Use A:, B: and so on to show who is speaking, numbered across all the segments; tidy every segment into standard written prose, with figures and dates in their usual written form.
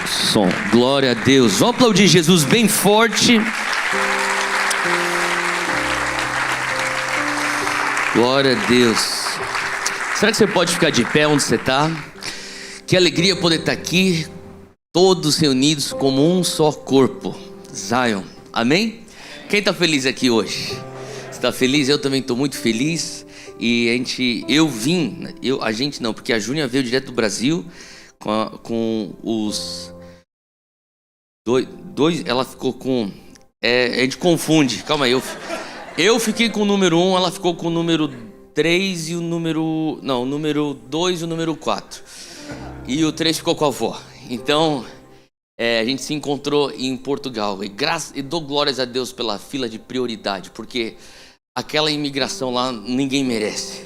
A: Som, glória a Deus. Vamos aplaudir Jesus bem forte. Glória a Deus. Será que você pode ficar de pé onde você está? Que alegria poder estar aqui, todos reunidos como um só corpo. Zion, amém? Quem está feliz aqui hoje? Você está feliz? Eu também estou muito feliz. E a gente não, porque a Júnia veio direto do Brasil com os dois, ela ficou com, a gente confunde, calma aí, eu fiquei com o número 1, ela ficou com o número 3 e o número 2 e o número 4. E o 3 ficou com a avó. Então, a gente se encontrou em Portugal. E dou glórias a Deus pela fila de prioridade, porque aquela imigração lá ninguém merece.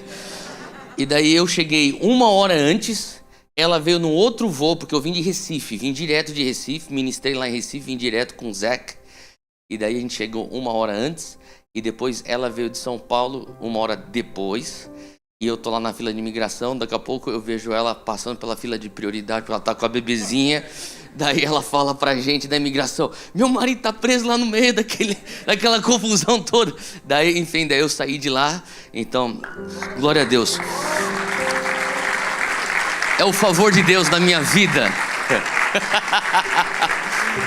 A: E daí eu cheguei 1 hora antes, ela veio no outro voo, porque eu vim de Recife, vim direto de Recife, ministrei lá em Recife, vim direto com o Zach. E daí a gente chegou 1 hora antes, e depois ela veio de São Paulo 1 hora depois. E eu tô lá na fila de imigração, daqui a pouco eu vejo ela passando pela fila de prioridade, porque ela tá com a bebezinha. Daí ela fala pra gente da imigração: meu marido tá preso lá no meio daquela confusão toda. Daí, enfim, daí eu saí de lá. Então, glória a Deus. É o favor de Deus na minha vida.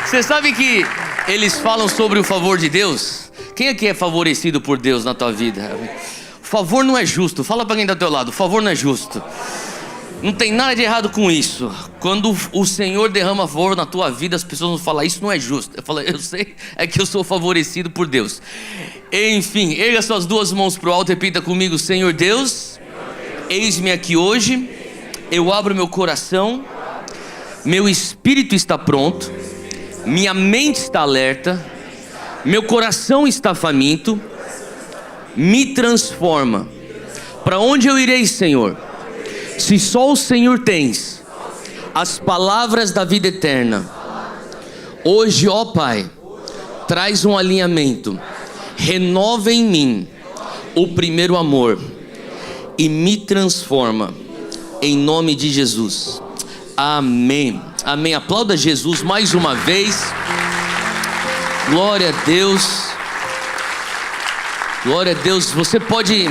A: Você sabe que eles falam sobre o favor de Deus? Quem aqui é favorecido por Deus na tua vida? Favor não é justo. Fala para quem está do teu lado: favor não é justo. Não tem nada de errado com isso. Quando o Senhor derrama favor na tua vida, as pessoas vão falar: isso não é justo. Eu falo: eu sei, é que eu sou favorecido por Deus. Enfim, erga suas 2 mãos para o alto e repita comigo: Senhor Deus, eis-me aqui hoje. Eu abro meu coração, meu espírito está pronto, minha mente está alerta, meu coração está faminto. Me transforma. Para onde eu irei, Senhor? Se só o Senhor tens as palavras da vida eterna. Hoje, ó Pai, traz um alinhamento. Renova em mim o primeiro amor e me transforma, em nome de Jesus. Amém. Amém. Aplauda Jesus mais uma vez. Glória a Deus. Glória a Deus. Você pode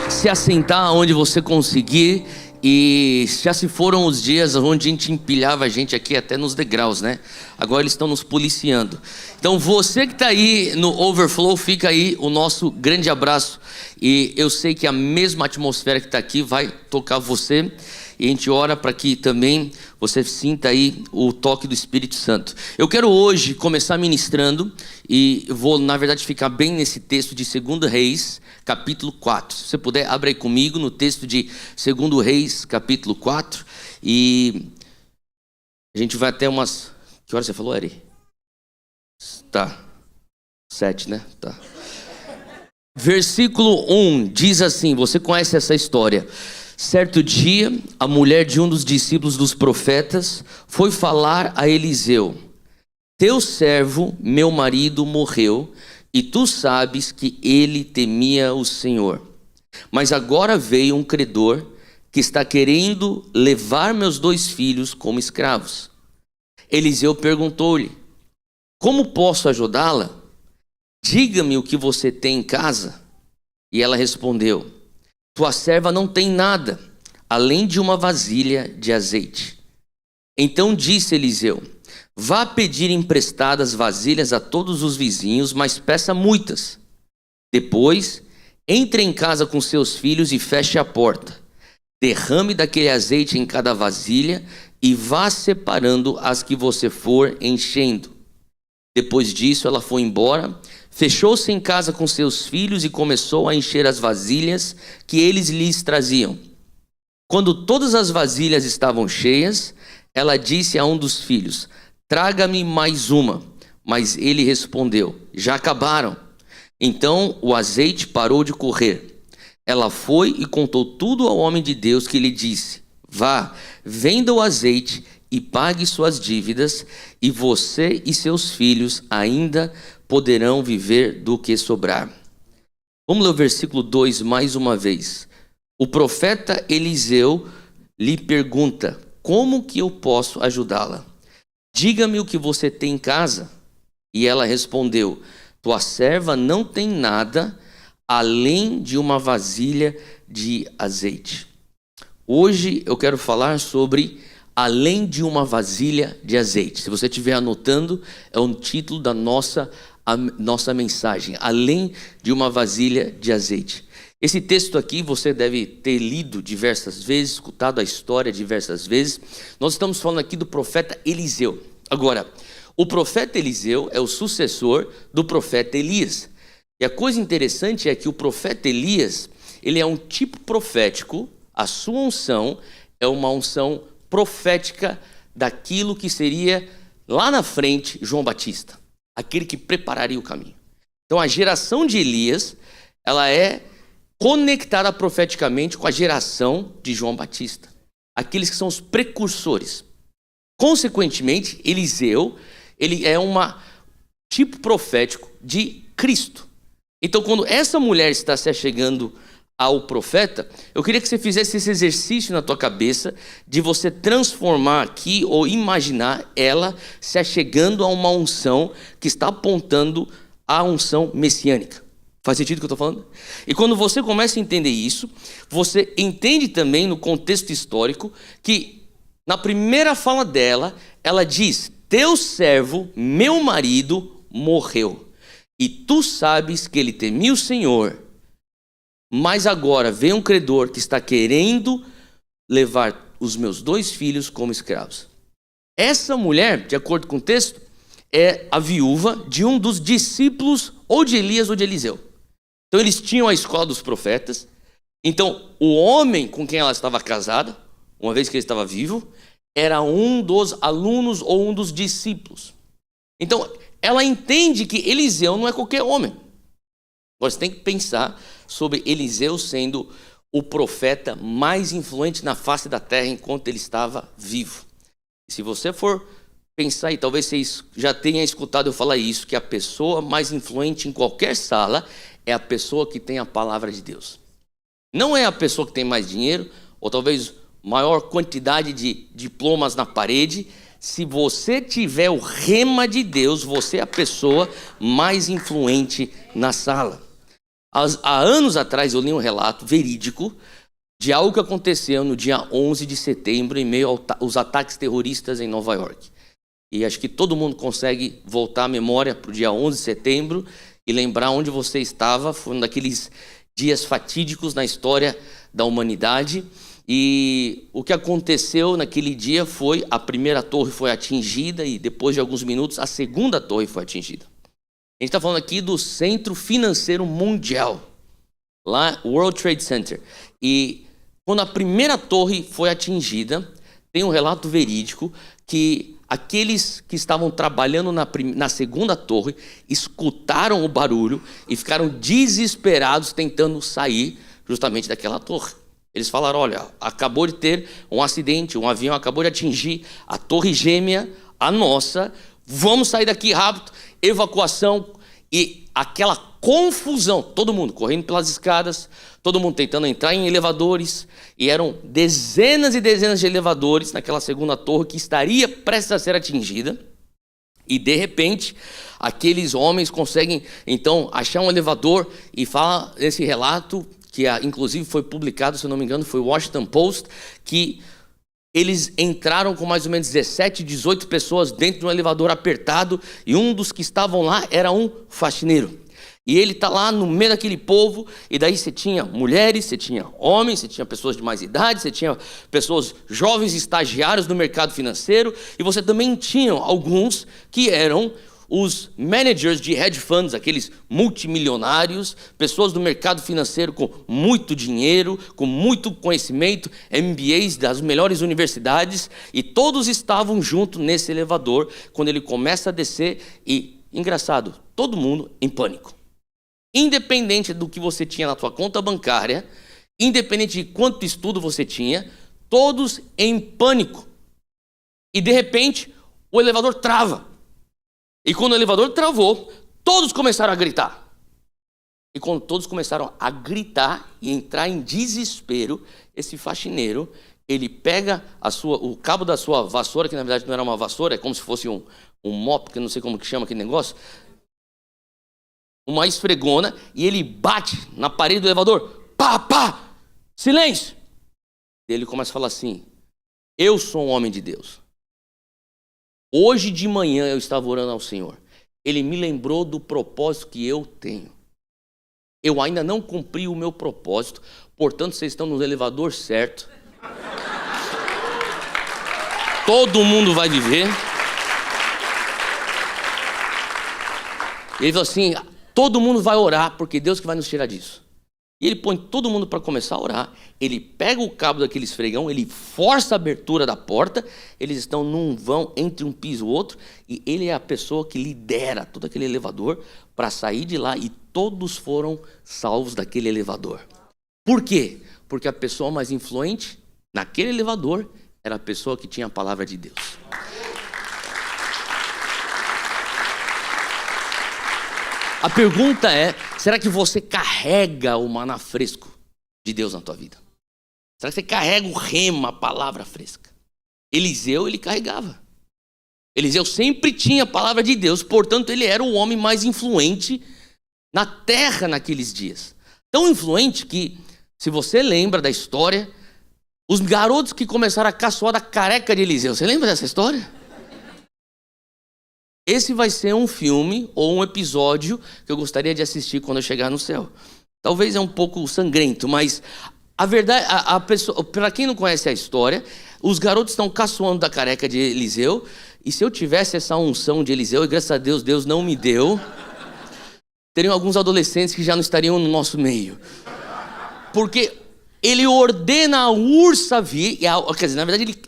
A: se assentar onde você conseguir. E já se foram os dias onde a gente empilhava a gente aqui até nos degraus, né? Agora eles estão nos policiando. Então você que está aí no Overflow, fica aí o nosso grande abraço. E eu sei que a mesma atmosfera que está aqui vai tocar você. E a gente ora para que também você sinta aí o toque do Espírito Santo. Eu quero hoje começar ministrando e vou, na verdade, ficar bem nesse texto de 2 Reis, capítulo 4. Se você puder, abre aí comigo no texto de 2 Reis, capítulo 4. E a gente vai até umas... Que hora você falou, Eri? Tá. 7, né? Tá. Versículo 1 diz assim, você conhece essa história. Certo dia, a mulher de um dos discípulos dos profetas foi falar a Eliseu: teu servo, meu marido, morreu, e tu sabes que ele temia o Senhor. Mas agora veio um credor que está querendo levar meus 2 filhos como escravos. Eliseu perguntou-lhe: como posso ajudá-la? Diga-me o que você tem em casa. E ela respondeu: tua serva não tem nada, além de uma vasilha de azeite. Então disse Eliseu: vá pedir emprestadas vasilhas a todos os vizinhos, mas peça muitas. Depois, entre em casa com seus filhos e feche a porta. Derrame daquele azeite em cada vasilha e vá separando as que você for enchendo. Depois disso, ela foi embora, fechou-se em casa com seus filhos e começou a encher as vasilhas que eles lhes traziam. Quando todas as vasilhas estavam cheias, ela disse a um dos filhos: traga-me mais uma. Mas ele respondeu: já acabaram. Então o azeite parou de correr. Ela foi e contou tudo ao homem de Deus, que lhe disse: vá, venda o azeite e pague suas dívidas, e você e seus filhos ainda poderão viver do que sobrar. Vamos ler o versículo 2 mais uma vez. O profeta Eliseu lhe pergunta: como que eu posso ajudá-la? Diga-me o que você tem em casa. E ela respondeu: tua serva não tem nada além de uma vasilha de azeite. Hoje eu quero falar sobre além de uma vasilha de azeite. Se você estiver anotando, é o título da nossa mensagem, além de uma vasilha de azeite. Esse texto aqui você deve ter lido diversas vezes, escutado a história diversas vezes. Nós estamos falando aqui do profeta Eliseu. Agora, o profeta Eliseu é o sucessor do profeta Elias. E a coisa interessante é que o profeta Elias, ele é um tipo profético, a sua unção é uma unção profética daquilo que seria lá na frente João Batista, aquele que prepararia o caminho. Então a geração de Elias, ela é conectada profeticamente com a geração de João Batista, aqueles que são os precursores. Consequentemente, Eliseu, ele é um tipo profético de Cristo. Então, quando essa mulher está se achegando ao profeta, eu queria que você fizesse esse exercício na tua cabeça de você transformar aqui ou imaginar ela se achegando a uma unção que está apontando à unção messiânica. Faz sentido o que eu estou falando? E quando você começa a entender isso, você entende também no contexto histórico que na primeira fala dela, ela diz: teu servo, meu marido, morreu. E tu sabes que ele temia o Senhor. Mas agora vem um credor que está querendo levar os meus 2 filhos como escravos. Essa mulher, de acordo com o texto, é a viúva de um dos discípulos ou de Elias ou de Eliseu. Então eles tinham a escola dos profetas. Então o homem com quem ela estava casada, uma vez que ele estava vivo, era um dos alunos ou um dos discípulos. Então ela entende que Eliseu não é qualquer homem. Você tem que pensar sobre Eliseu sendo o profeta mais influente na face da terra enquanto ele estava vivo. E se você for pensar, e talvez você já tenha escutado eu falar isso, que a pessoa mais influente em qualquer sala é a pessoa que tem a palavra de Deus. Não é a pessoa que tem mais dinheiro, ou talvez maior quantidade de diplomas na parede. Se você tiver o rema de Deus, você é a pessoa mais influente na sala. Há anos atrás eu li um relato verídico de algo que aconteceu no dia 11 de setembro, em meio aos ataques terroristas em Nova York. E acho que todo mundo consegue voltar a memória para o dia 11 de setembro e lembrar onde você estava. Foi um daqueles dias fatídicos na história da humanidade. E o que aconteceu naquele dia foi: a primeira torre foi atingida e depois de alguns minutos a segunda torre foi atingida. A gente está falando aqui do Centro Financeiro Mundial, lá World Trade Center. E quando a primeira torre foi atingida, tem um relato verídico que aqueles que estavam trabalhando na segunda torre escutaram o barulho e ficaram desesperados tentando sair justamente daquela torre. Eles falaram: olha, acabou de ter um acidente, um avião acabou de atingir a torre gêmea, a nossa, vamos sair daqui rápido. Evacuação e aquela confusão, todo mundo correndo pelas escadas, todo mundo tentando entrar em elevadores, e eram dezenas e dezenas de elevadores naquela segunda torre que estaria prestes a ser atingida. E de repente, aqueles homens conseguem então achar um elevador, e fala esse relato que inclusive foi publicado, se eu não me engano, foi o Washington Post, que eles entraram com mais ou menos 17, 18 pessoas dentro de um elevador apertado, e um dos que estavam lá era um faxineiro. E ele está lá no meio daquele povo, e daí você tinha mulheres, você tinha homens, você tinha pessoas de mais idade, você tinha pessoas jovens estagiários no mercado financeiro, e você também tinha alguns que eram os managers de hedge funds, aqueles multimilionários, pessoas do mercado financeiro com muito dinheiro, com muito conhecimento, MBAs das melhores universidades, e todos estavam juntos nesse elevador quando ele começa a descer. E, engraçado, todo mundo em pânico. Independente do que você tinha na sua conta bancária, independente de quanto estudo você tinha, todos em pânico. E de repente, o elevador trava. E quando o elevador travou, todos começaram a gritar. E quando todos começaram a gritar e entrar em desespero, esse faxineiro, ele pega o cabo da sua vassoura, que na verdade não era uma vassoura, é como se fosse um mop, que eu não sei como que chama aquele negócio, uma esfregona, e ele bate na parede do elevador, pá, pá, silêncio. E ele começa a falar assim: eu sou um homem de Deus. Hoje de manhã eu estava orando ao Senhor. Ele me lembrou do propósito que eu tenho. Eu ainda não cumpri o meu propósito, portanto vocês estão no elevador certo. Todo mundo vai viver. Ele falou assim: todo mundo vai orar, porque Deus que vai nos tirar disso. E ele põe todo mundo para começar a orar. Ele pega o cabo daquele esfregão, ele força a abertura da porta. Eles estão num vão entre um piso e outro. E ele é a pessoa que lidera todo aquele elevador para sair de lá. E todos foram salvos daquele elevador. Por quê? Porque a pessoa mais influente naquele elevador era a pessoa que tinha a palavra de Deus. A pergunta é: será que você carrega o maná fresco de Deus na tua vida? Será que você carrega o rema, a palavra fresca? Eliseu, ele carregava. Eliseu sempre tinha a palavra de Deus, portanto ele era o homem mais influente na terra naqueles dias. Tão influente que, se você lembra da história, os garotos que começaram a caçoar da careca de Eliseu, você lembra dessa história? Esse vai ser um filme ou um episódio que eu gostaria de assistir quando eu chegar no céu. Talvez é um pouco sangrento, mas a verdade, a pessoa, para quem não conhece a história, os garotos estão caçoando da careca de Eliseu, e se eu tivesse essa unção de Eliseu, e graças a Deus, Deus não me deu, teriam alguns adolescentes que já não estariam no nosso meio. Porque ele ordena a ursa vir, quer dizer, na verdade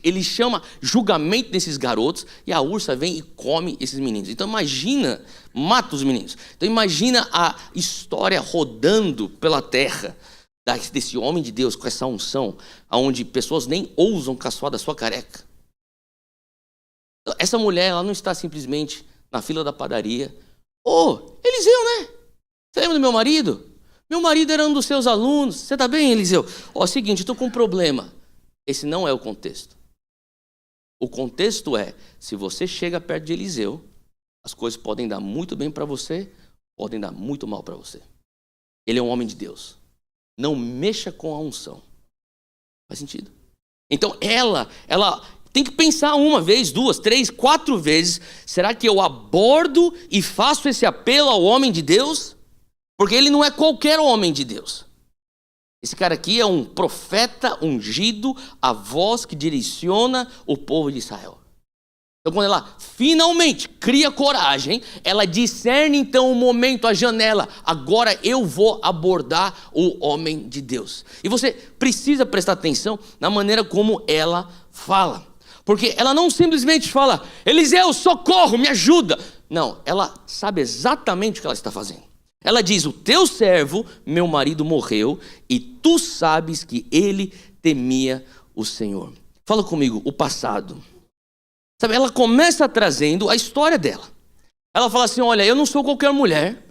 A: ele chama julgamento desses garotos, e a ursa vem e come esses meninos. Então imagina, mata os meninos. Então imagina a história rodando pela terra, desse homem de Deus com essa unção, onde pessoas nem ousam caçoar da sua careca. Essa mulher, ela não está simplesmente na fila da padaria. Eliseu, né? Você lembra do meu marido? Meu marido era um dos seus alunos. Você está bem, Eliseu? Seguinte, estou com um problema. Esse não é o contexto. O contexto é: se você chega perto de Eliseu, as coisas podem dar muito bem para você, podem dar muito mal para você. Ele é um homem de Deus. Não mexa com a unção. Faz sentido? Então ela tem que pensar uma vez, duas, três, quatro vezes: será que eu abordo e faço esse apelo ao homem de Deus? Porque ele não é qualquer homem de Deus. Esse cara aqui é um profeta ungido, a voz que direciona o povo de Israel. Então quando ela finalmente cria coragem, ela discerne então o momento, a janela. Agora eu vou abordar o homem de Deus. E você precisa prestar atenção na maneira como ela fala. Porque ela não simplesmente fala: Eliseu, socorro, me ajuda. Não, ela sabe exatamente o que ela está fazendo. Ela diz: o teu servo, meu marido, morreu, e tu sabes que ele temia o Senhor. Fala comigo, o passado. Sabe, ela começa trazendo a história dela. Ela fala assim: olha, eu não sou qualquer mulher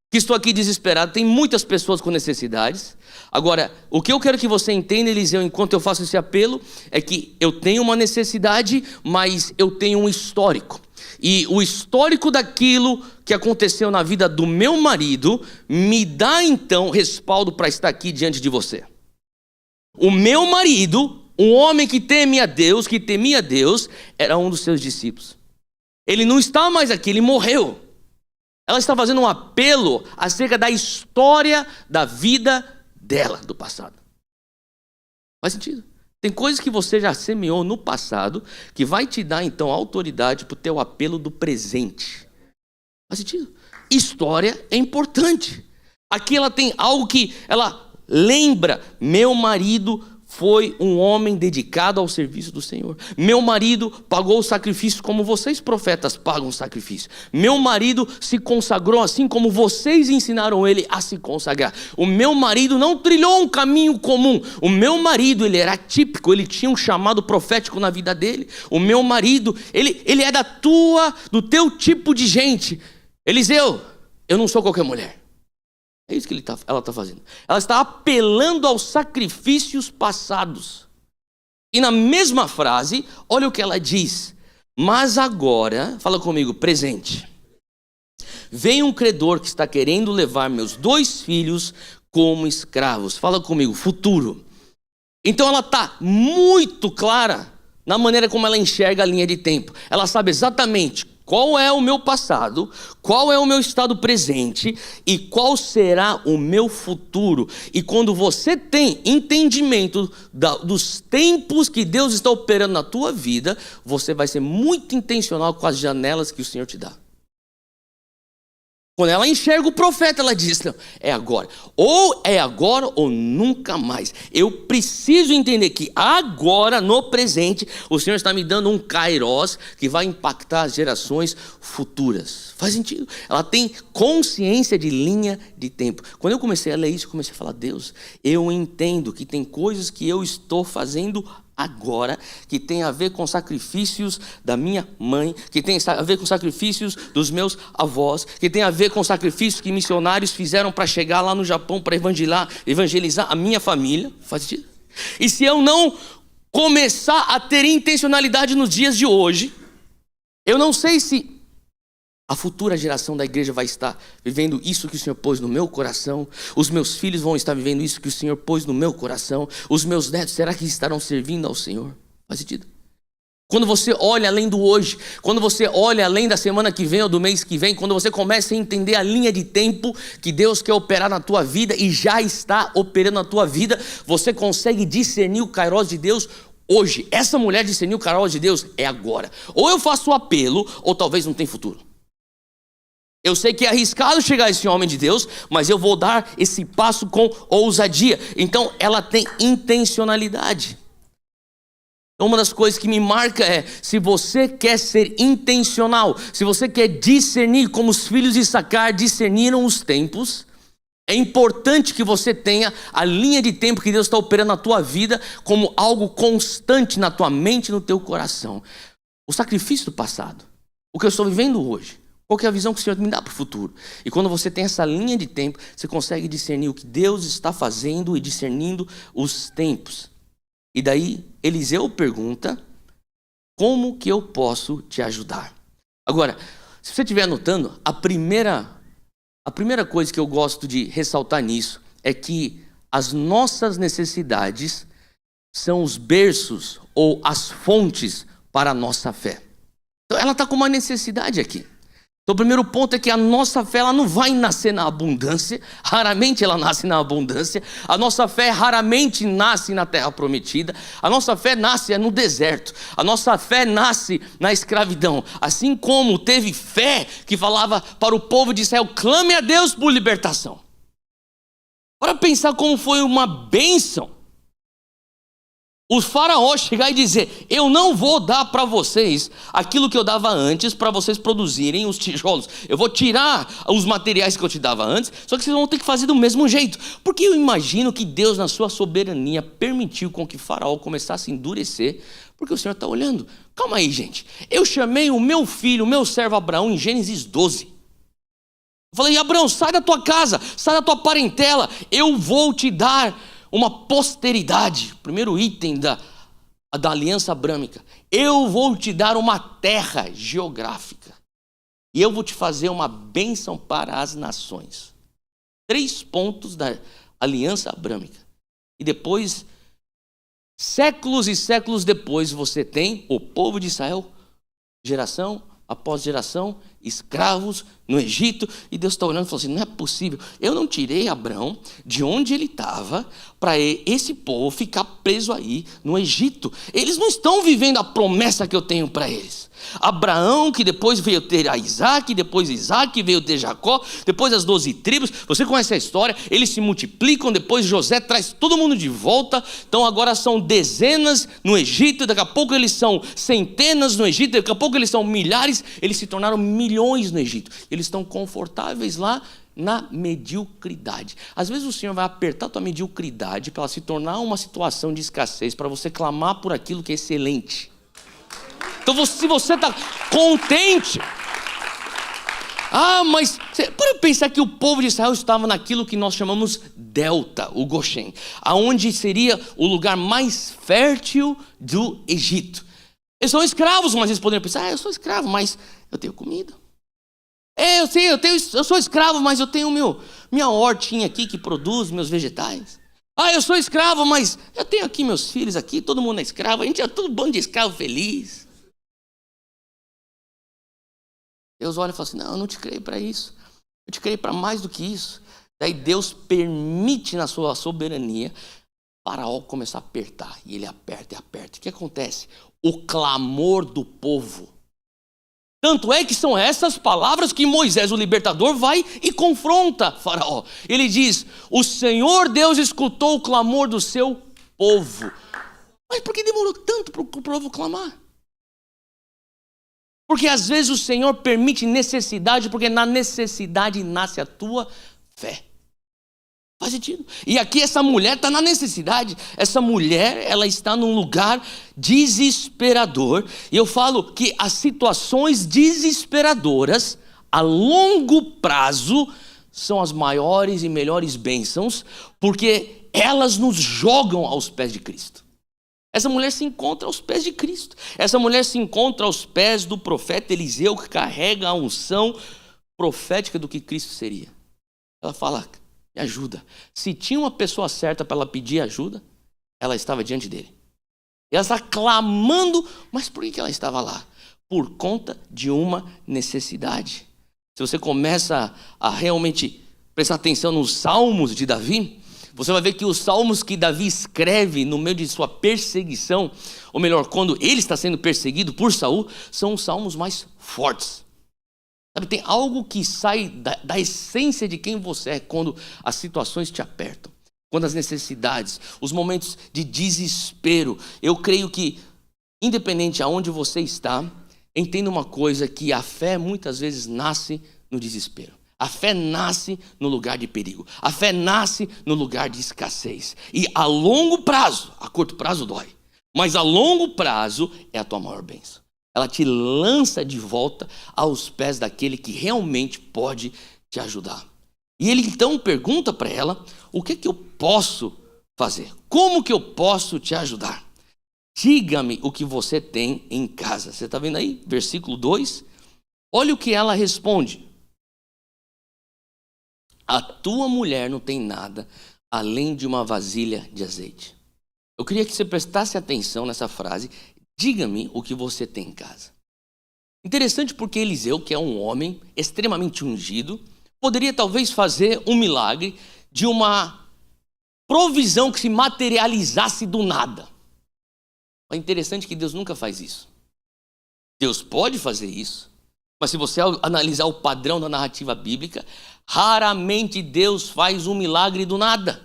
A: que estou aqui desesperado, tem muitas pessoas com necessidades. Agora, o que eu quero que você entenda, Eliseu, enquanto eu faço esse apelo, é que eu tenho uma necessidade, mas eu tenho um histórico. E o histórico daquilo que aconteceu na vida do meu marido me dá então respaldo para estar aqui diante de você. O meu marido, um homem que temia Deus, era um dos seus discípulos. Ele não está mais aqui, ele morreu. Ela está fazendo um apelo acerca da história da vida dela, do passado. Faz sentido? Tem coisas que você já semeou no passado que vai te dar então autoridade para o teu apelo do presente. Faz sentido? História é importante. Aqui ela tem algo que ela lembra: meu marido foi um homem dedicado ao serviço do Senhor. Meu marido pagou o sacrifício como vocês profetas pagam o sacrifício. Meu marido se consagrou assim como vocês ensinaram ele a se consagrar. O meu marido não trilhou um caminho comum. O meu marido, ele era típico, ele tinha um chamado profético na vida dele. O meu marido, ele é do teu tipo de gente. Eliseu, eu não sou qualquer mulher. É isso que ela está fazendo. Ela está apelando aos sacrifícios passados. E na mesma frase, olha o que ela diz. Mas agora, fala comigo, presente. Vem um credor que está querendo levar meus 2 filhos como escravos. Fala comigo, futuro. Então ela está muito clara na maneira como ela enxerga a linha de tempo. Ela sabe exatamente qual é o meu passado, qual é o meu estado presente e qual será o meu futuro. E quando você tem entendimento dos tempos que Deus está operando na tua vida, você vai ser muito intencional com as janelas que o Senhor te dá. Quando ela enxerga o profeta, ela diz, não, é agora. Ou é agora ou nunca mais. Eu preciso entender que agora, no presente, o Senhor está me dando um kairos que vai impactar as gerações futuras. Faz sentido? Ela tem consciência de linha de tempo. Quando eu comecei a ler isso, eu comecei a falar, Deus, eu entendo que tem coisas que eu estou fazendo agora, que tem a ver com sacrifícios da minha mãe, que tem a ver com sacrifícios dos meus avós, que tem a ver com sacrifícios que missionários fizeram para chegar lá no Japão para evangelizar a minha família. Faz sentido? E se eu não começar a ter intencionalidade nos dias de hoje, eu não sei se a futura geração da igreja vai estar vivendo isso que o Senhor pôs no meu coração. Os meus filhos vão estar vivendo isso que o Senhor pôs no meu coração. Os meus netos, será que estarão servindo ao Senhor? Faz sentido? Quando você olha além do hoje, quando você olha além da semana que vem ou do mês que vem, quando você começa a entender a linha de tempo que Deus quer operar na tua vida e já está operando na tua vida, você consegue discernir o kairos de Deus hoje. Essa mulher discerniu o kairos de Deus é agora. Ou eu faço o apelo, ou talvez não tem futuro. Eu sei que é arriscado chegar a esse homem de Deus, mas eu vou dar esse passo com ousadia. Então ela tem intencionalidade. Uma das coisas que me marca é, se você quer ser intencional, se você quer discernir como os filhos de Issacar discerniram os tempos, é importante que você tenha a linha de tempo que Deus está operando na tua vida como algo constante na tua mente e no teu coração. O sacrifício do passado, o que eu estou vivendo hoje, qual que é a visão que o Senhor me dá para o futuro? E quando você tem essa linha de tempo, você consegue discernir o que Deus está fazendo e discernindo os tempos. E daí Eliseu pergunta, como que eu posso te ajudar? Agora, se você estiver anotando, a primeira coisa que eu gosto de ressaltar nisso é que as nossas necessidades são os berços ou as fontes para a nossa fé. Então ela está com uma necessidade aqui. Então o primeiro ponto é que a nossa fé ela não vai nascer na abundância, raramente ela nasce na abundância, a nossa fé raramente nasce na terra prometida, a nossa fé nasce no deserto, a nossa fé nasce na escravidão, assim como teve fé que falava para o povo de Israel, clame a Deus por libertação. Para pensar como foi uma bênção o faraó chegar e dizer, eu não vou dar para vocês aquilo que eu dava antes para vocês produzirem os tijolos. Eu vou tirar os materiais que eu te dava antes, só que vocês vão ter que fazer do mesmo jeito. Porque eu imagino que Deus, na sua soberania, permitiu com que faraó começasse a endurecer, porque o Senhor está olhando. Calma aí, gente. Eu chamei o meu filho, o meu servo Abraão, em Gênesis 12. Eu falei, Abraão, sai da tua casa, sai da tua parentela, eu vou te dar uma posteridade, primeiro item da aliança abrâmica. Eu vou te dar uma terra geográfica. E eu vou te fazer uma bênção para as nações. 3 pontos da aliança abrâmica. E depois, séculos e séculos depois, você tem o povo de Israel, geração após geração, escravos no Egito, e Deus está olhando e falou assim, não é possível, eu não tirei Abraão de onde ele estava para esse povo ficar preso aí no Egito. Eles não estão vivendo a promessa que eu tenho para eles. Abraão, que depois veio ter a Isaac, depois Isaac veio ter Jacó, depois as 12 tribos, você conhece a história, eles se multiplicam, depois José traz todo mundo de volta, então agora são dezenas no Egito, daqui a pouco eles são centenas no Egito, daqui a pouco eles são milhares, eles se tornaram milhões no Egito, eles estão confortáveis lá na mediocridade. Às vezes o Senhor vai apertar a tua mediocridade para ela se tornar uma situação de escassez, para você clamar por aquilo que é excelente. Então se você está contente, Mas para pensar que o povo de Israel estava naquilo que nós chamamos delta, o Goshen, aonde seria o lugar mais fértil do Egito. Eles são escravos, mas eles poderiam pensar, eu sou escravo, mas eu tenho comida. Eu sou escravo, mas eu tenho minha hortinha aqui que produz meus vegetais. Eu sou escravo, mas eu tenho aqui meus filhos aqui, todo mundo é escravo, a gente é todo bando de escravo feliz. Deus olha e fala assim, não, eu não te criei para isso. Eu te criei para mais do que isso. Daí Deus permite na sua soberania Faraó começar a apertar. E ele aperta e aperta. O que acontece? O clamor do povo. Tanto é que são essas palavras que Moisés, o libertador, vai e confronta Faraó. Ele diz, o Senhor Deus escutou o clamor do seu povo. Mas por que demorou tanto para o povo clamar? Porque às vezes o Senhor permite necessidade, porque na necessidade nasce a tua fé. Faz sentido? E aqui essa mulher está na necessidade. Essa mulher, ela está num lugar desesperador. E eu falo que as situações desesperadoras, a longo prazo, são as maiores e melhores bênçãos, porque elas nos jogam aos pés de Cristo. Essa mulher se encontra aos pés de Cristo. Essa mulher se encontra aos pés do profeta Eliseu, que carrega a unção profética do que Cristo seria. Ela fala, me ajuda. Se tinha uma pessoa certa para ela pedir ajuda, ela estava diante dele. E ela está clamando, mas por que ela estava lá? Por conta de uma necessidade. Se você começa a realmente prestar atenção nos salmos de Davi, você vai ver que os salmos que Davi escreve no meio de sua perseguição, ou melhor, quando ele está sendo perseguido por Saul, são os salmos mais fortes. Sabe, tem algo que sai da essência de quem você é quando as situações te apertam, quando as necessidades, os momentos de desespero. Eu creio que, independente aonde você está, entenda uma coisa, que a fé muitas vezes nasce no desespero. A fé nasce no lugar de perigo. A fé nasce no lugar de escassez. E a longo prazo, a curto prazo dói, mas a longo prazo é a tua maior bênção. Ela te lança de volta aos pés daquele que realmente pode te ajudar. E ele então pergunta para ela, o que eu posso fazer? Como que eu posso te ajudar? Diga-me o que você tem em casa. Você está vendo aí? Versículo 2. Olha o que ela responde. A tua mulher não tem nada além de uma vasilha de azeite. Eu queria que você prestasse atenção nessa frase. Diga-me o que você tem em casa. Interessante, porque Eliseu, que é um homem extremamente ungido, poderia talvez fazer um milagre de uma provisão que se materializasse do nada. É interessante que Deus nunca faz isso. Deus pode fazer isso, mas se você analisar o padrão da narrativa bíblica, raramente Deus faz um milagre do nada.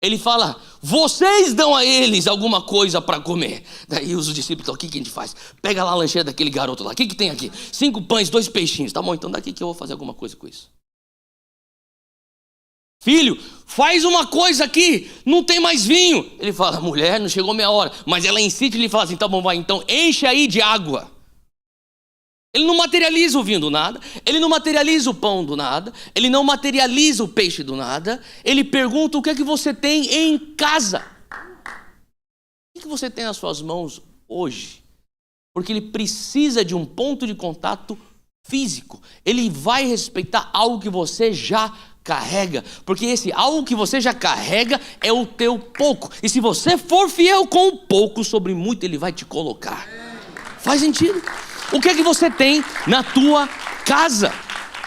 A: Ele fala, vocês dão a eles alguma coisa para comer. Daí os discípulos falam, o que a gente faz? Pega lá a lancheira daquele garoto lá, o que tem aqui? 5 pães, 2 peixinhos. Tá bom, então daqui que eu vou fazer alguma coisa com isso. Filho, faz uma coisa aqui, não tem mais vinho. Ele fala, mulher, não chegou minha hora. Mas ela insiste e ele fala assim, tá bom, vai, então enche aí de água. Ele não materializa o vinho do nada, ele não materializa o pão do nada, ele não materializa o peixe do nada. Ele pergunta, o que é que você tem em casa? O que você tem nas suas mãos hoje? Porque ele precisa de um ponto de contato físico. Ele vai respeitar algo que você já carrega, porque esse algo que você já carrega é o teu pouco. E se você for fiel com o pouco, sobre muito ele vai te colocar. Faz sentido? O que é que você tem na tua casa?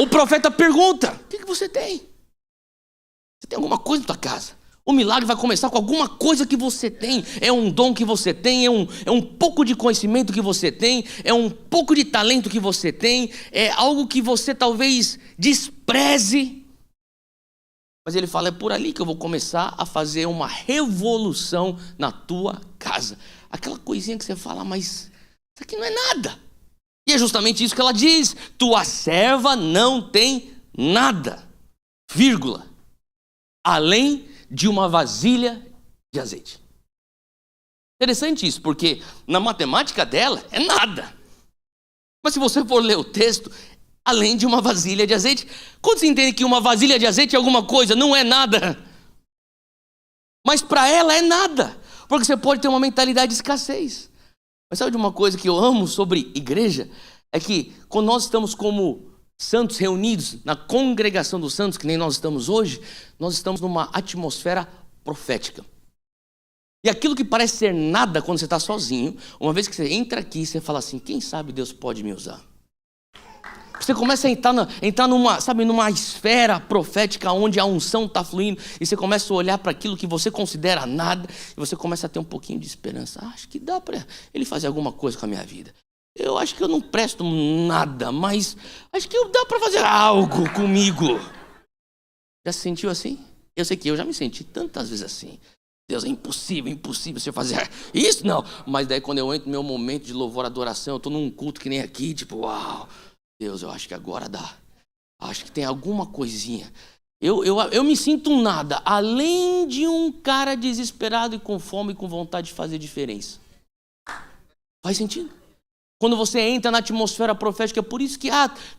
A: O profeta pergunta, o que é que você tem? Você tem alguma coisa na tua casa? O milagre vai começar com alguma coisa que você tem. É um dom que você tem, é um pouco de conhecimento que você tem, é um pouco de talento que você tem, é algo que você talvez despreze. Mas ele fala, é por ali que eu vou começar a fazer uma revolução na tua casa. Aquela coisinha que você fala, mas isso aqui não é nada. E é justamente isso que ela diz, tua serva não tem nada, vírgula, além de uma vasilha de azeite. Interessante isso, porque na matemática dela é nada. Mas se você for ler o texto, além de uma vasilha de azeite. Quando você entende que uma vasilha de azeite é alguma coisa, não é nada. Mas para ela é nada, porque você pode ter uma mentalidade de escassez. Mas sabe de uma coisa que eu amo sobre igreja? É que quando nós estamos como santos reunidos na congregação dos santos, que nem nós estamos hoje, nós estamos numa atmosfera profética. E aquilo que parece ser nada quando você está sozinho, uma vez que você entra aqui, você fala assim, quem sabe Deus pode me usar? Você começa a entrar numa esfera profética onde a unção está fluindo, e você começa a olhar para aquilo que você considera nada, e você começa a ter um pouquinho de esperança. Acho que dá para ele fazer alguma coisa com a minha vida. Eu acho que eu não presto nada, mas acho que dá para fazer algo comigo. Já se sentiu assim? Eu sei que eu já me senti tantas vezes assim. Deus, é impossível você fazer isso, não. Mas daí quando eu entro no meu momento de louvor, adoração, eu estou num culto que nem aqui, tipo, uau, Deus, eu acho que agora dá. Acho que tem alguma coisinha. Eu me sinto um nada, além de um cara desesperado e com fome e com vontade de fazer diferença. Faz sentido? Quando você entra na atmosfera profética, é por isso que,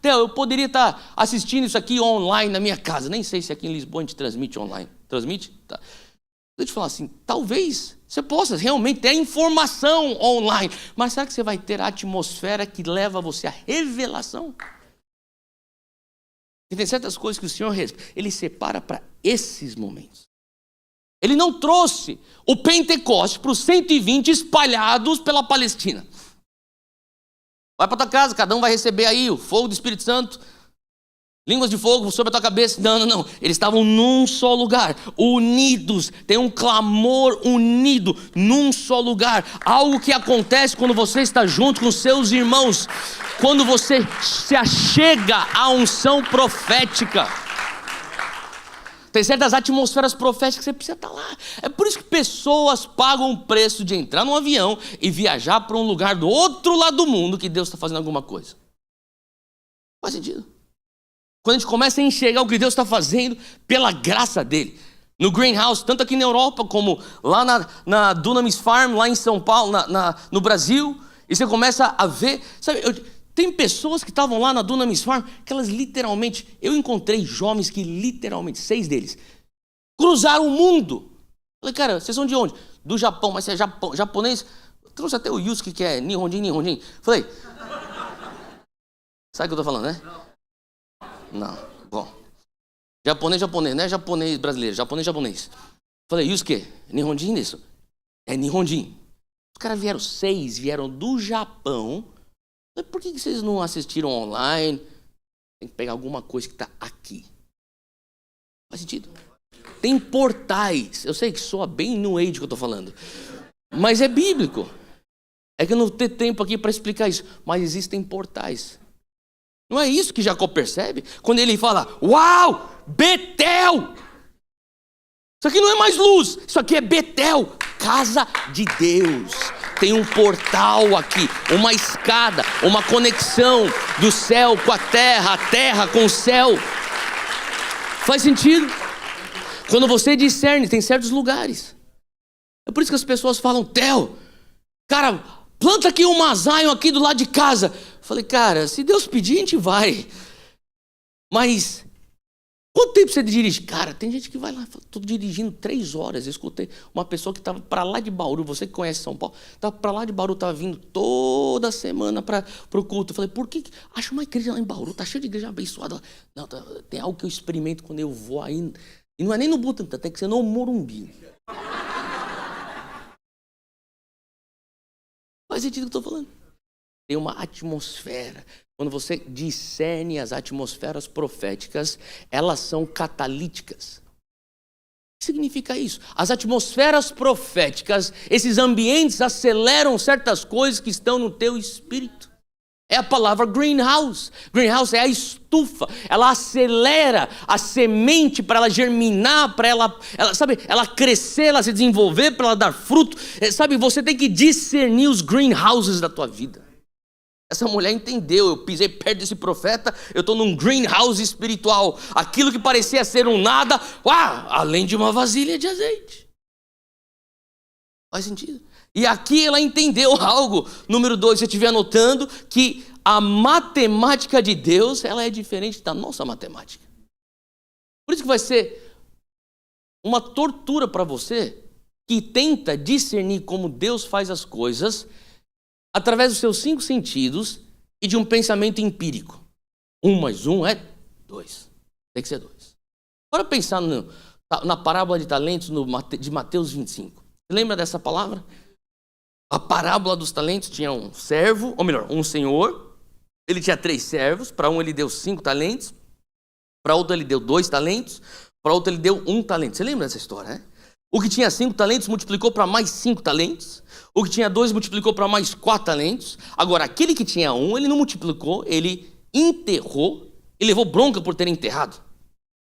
A: Theo, eu poderia estar assistindo isso aqui online na minha casa. Nem sei se aqui em Lisboa a gente transmite online. Transmite? Tá. Deixa eu te falar assim, talvez você possa realmente ter informação online, mas será que você vai ter a atmosfera que leva você à revelação? E tem certas coisas que o Senhor, Ele separa para esses momentos. Ele não trouxe o Pentecoste para os 120 espalhados pela Palestina. Vai para tua casa, cada um vai receber aí o fogo do Espírito Santo, línguas de fogo sobre a tua cabeça. Não. Eles estavam num só lugar, unidos. Tem um clamor unido num só lugar. Algo que acontece quando você está junto com seus irmãos, quando você se achega à unção profética. Tem certas atmosferas proféticas que você precisa estar lá. É por isso que pessoas pagam o preço de entrar num avião e viajar para um lugar do outro lado do mundo que Deus está fazendo alguma coisa. Faz sentido? Quando a gente começa a enxergar o que Deus está fazendo pela graça dele. No Greenhouse, tanto aqui na Europa como lá na Dunamis Farm, lá em São Paulo, no Brasil. E você começa a ver, sabe, tem pessoas que estavam lá na Dunamis Farm, que elas literalmente, eu encontrei jovens que literalmente, 6 deles, cruzaram o mundo. Falei, cara, vocês são de onde? Do Japão, mas você é japonês? Eu trouxe até o Yusuke, que é Nihonjin. Falei, sabe o que eu tô falando, né? Não, bom. Japonês, não é japonês brasileiro, japonês. Falei, Yusuke, Nihonjin isso? É Nihonjin. Os caras vieram do Japão. Falei, por que vocês não assistiram online? Tem que pegar alguma coisa que está aqui. Faz sentido? Tem portais. Eu sei que soa bem New Age que eu estou falando. Mas é bíblico. É que eu não tenho tempo aqui para explicar isso. Mas existem portais. Não é isso que Jacó percebe? Quando ele fala, uau, Betel! Isso aqui não é mais luz. Isso aqui é Betel, casa de Deus. Tem um portal aqui, uma escada, uma conexão do céu com a terra com o céu. Faz sentido? Quando você discerne, tem certos lugares. É por isso que as pessoas falam, Theo, cara, planta aqui uma Zion aqui do lado de casa. Eu falei, cara, se Deus pedir, a gente vai. Mas quanto tempo você dirige? Cara, tem gente que vai lá, estou dirigindo 3 horas. Eu escutei uma pessoa que estava para lá de Bauru, você que conhece São Paulo, estava para lá de Bauru, estava vindo toda semana para o culto. Eu falei, por que? Acho uma igreja lá em Bauru, está cheio de igreja abençoada. Não, tem algo que eu experimento quando eu vou aí, e não é nem no Butantã, tem que ser no Morumbi. Faz sentido o que eu estou falando? Tem uma atmosfera. Quando você discerne as atmosferas proféticas, elas são catalíticas. O que significa isso? As atmosferas proféticas, esses ambientes aceleram certas coisas que estão no teu espírito. É a palavra greenhouse. Greenhouse é a estufa. Ela acelera a semente para ela germinar, para ela crescer, ela se desenvolver, para ela dar fruto. Você tem que discernir os greenhouses da tua vida. Essa mulher entendeu, eu pisei perto desse profeta, eu estou num greenhouse espiritual. Aquilo que parecia ser um nada, além de uma vasilha de azeite. Faz sentido? E aqui ela entendeu algo. Número 2, se você estiver anotando, que a matemática de Deus, ela é diferente da nossa matemática. Por isso que vai ser uma tortura para você que tenta discernir como Deus faz as coisas através dos seus 5 sentidos e de um pensamento empírico. 1 mais 1 é 2. Tem que ser 2. Bora pensar na parábola de talentos de Mateus 25. Você lembra dessa palavra? A parábola dos talentos tinha um servo, ou melhor, um senhor. Ele tinha 3 servos. Para um ele deu 5 talentos. Para outro ele deu 2 talentos. Para outro ele deu 1 talento. Você lembra dessa história, né? O que tinha 5 talentos multiplicou para mais 5 talentos. O que tinha 2 multiplicou para mais 4 talentos. Agora, aquele que tinha 1, ele não multiplicou, ele enterrou e levou bronca por ter enterrado.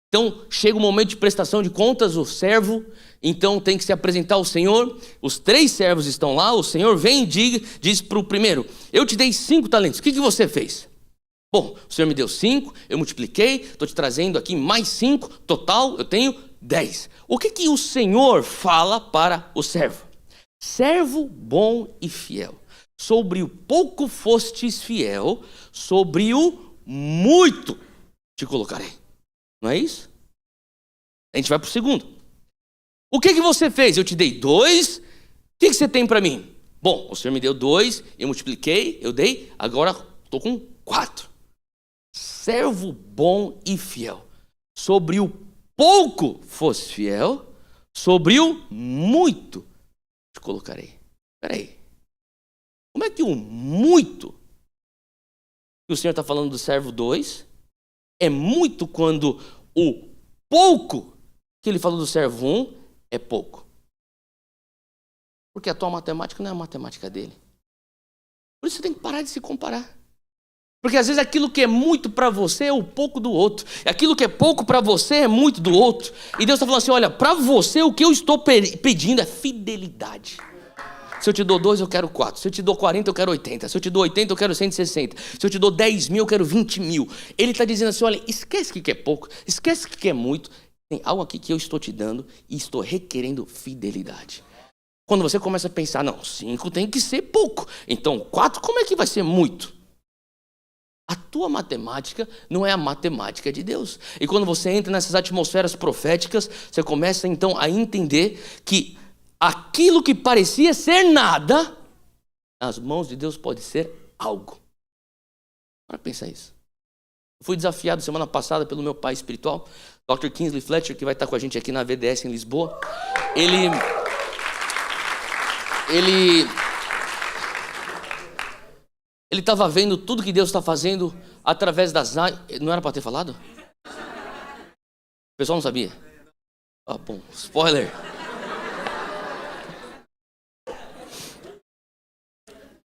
A: Então, chega o momento de prestação de contas, o servo, então tem que se apresentar ao Senhor. Os 3 servos estão lá, o Senhor vem e diz para o primeiro: eu te dei 5 talentos, o que você fez? Bom, o Senhor me deu 5, eu multipliquei, estou te trazendo aqui mais 5, total eu tenho 10. O que o Senhor fala para o servo? Servo bom e fiel. Sobre o pouco fostes fiel, sobre o muito te colocarei. Não é isso? A gente vai para o segundo. O que você fez? Eu te dei 2, o que você tem para mim? Bom, o Senhor me deu 2, eu multipliquei, eu dei, agora estou com 4. Servo bom e fiel. Sobre o pouco fosse fiel, sobre o muito te colocarei. Espera aí. Como é que o muito que o Senhor está falando do servo 2 é muito quando o pouco que ele falou do servo 1 é pouco? Porque a tua matemática não é a matemática dele. Por isso você tem que parar de se comparar. Porque às vezes aquilo que é muito para você é o pouco do outro. Aquilo que é pouco para você é muito do outro. E Deus está falando assim, olha, para você o que eu estou pedindo é fidelidade. Se eu te dou 2, eu quero 4. Se eu te dou 40, eu quero 80. Se eu te dou 80, eu quero 160. Se eu te dou 10 mil, eu quero 20 mil. Ele está dizendo assim, olha, esquece que é pouco, esquece que é muito. Tem algo aqui que eu estou te dando e estou requerendo fidelidade. Quando você começa a pensar, não, 5 tem que ser pouco. Então 4, como é que vai ser muito? A tua matemática não é a matemática de Deus. E quando você entra nessas atmosferas proféticas, você começa então a entender que aquilo que parecia ser nada, nas mãos de Deus pode ser algo. Para pensar isso. Eu fui desafiado semana passada pelo meu pai espiritual, Dr. Kingsley Fletcher, que vai estar com a gente aqui na VDS em Lisboa. Ele estava vendo tudo que Deus está fazendo através das... Não era para ter falado? O pessoal não sabia? Ah, bom, spoiler.